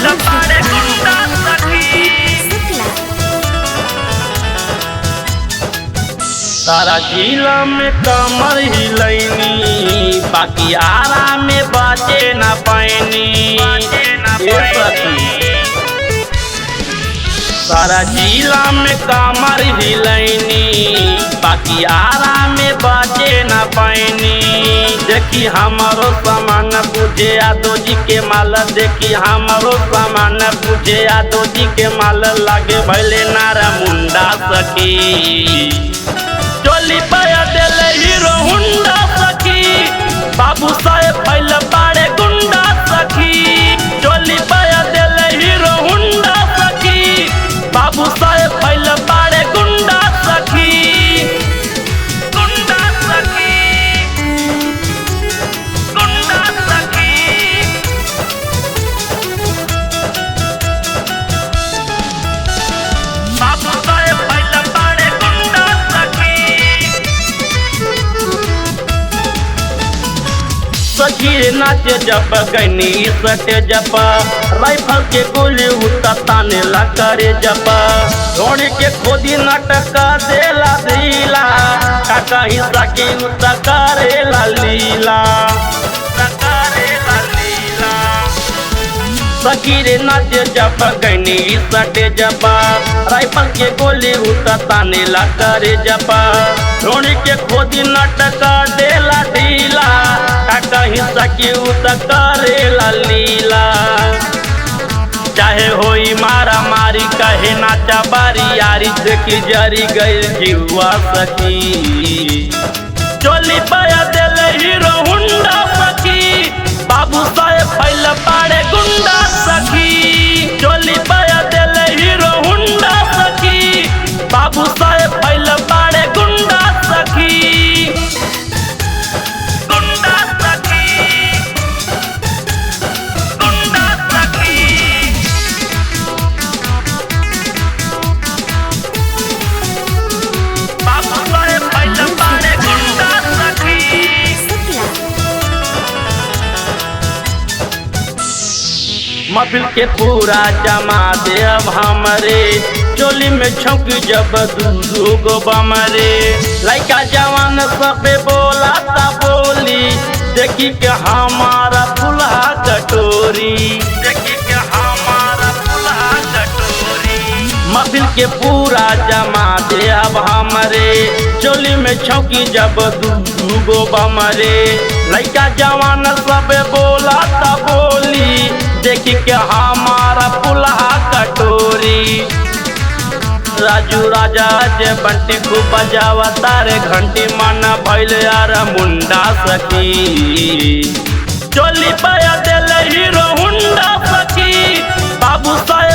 भइल बाड़े गुंडा सखी। सारा जिला में कमर हिलैनी बाकी आरा में बाजे न पैनी। सारा जिला में कमर हिलैनी बाकी आरा में बाजे न पैनी। देखी हमारो सामान पूछे यादव जी के माल, देखी हमारो सामान पूछे यादव जी के माल, लागे भले नारा मुंडा सखी। चोली पाया देले हीरो हुंडा सखी, बाबू साहेब भइल बाड़े गुंडा सखी। चोली पाया देले हीरो हुंडा सखी, बाबू साहेब भइल बाड़े गुंडा सखी। गुंडा सखी, गुंडा सखी। बाबू साहेब भइल बाड़े गुंडा सखी। सखी नाचे जब गनी सटे जब, राइफल के गोली उता ताने ला करे जब, ढोड़ी के खोदी नाटक देला ढीला, काका हिस्सा के उता करेला लीला, करेला लीला। सखी रे नाचे जब गनी सटे जब, राइफल के गोली उता ताने ला करे जब, ढोड़ी के खोदी नाटक देला ढीला, काका हिस्सा के उता करेला लीला। चाहे होई मारा मारी कहे नाचा बारी यारी, देखी जरी गई जीवा सखी। चोली पाया देले हीरो हुंडा सखी, बाबू साहेब भइल बाड़े गुंडा सखी। चोली पाया देले हीरो हुंडा सखी, बाबू साहेब भइल बाड़े गुंडा सखी। गुंडा सखी, गुंडा सखी। बाबू साहेब भइल बाड़े गुंडा सखी। महफिल के पूरा जमा दे अब हमरे, चोली में छौकी जब दू गो बमरे। लइका जवान सबे बोला ता बोली, देखी के हमारा फुलहा कटोरी, देखी के हमारा फुलहा कटोरी। महफिल के पूरा जमा दे अब हमरे, चोली में छौकी जब दू गो बमरे। लइका जवान सबे बोला ता बोली, देखी के हमारा फुलहा कटोरी। राजू राजा जे बंटी को बजावा तारे घंटी, मन भइल यार मुंडा सखी। चोली पाया देले हीरो हुंडा सखी, बाबू साहेब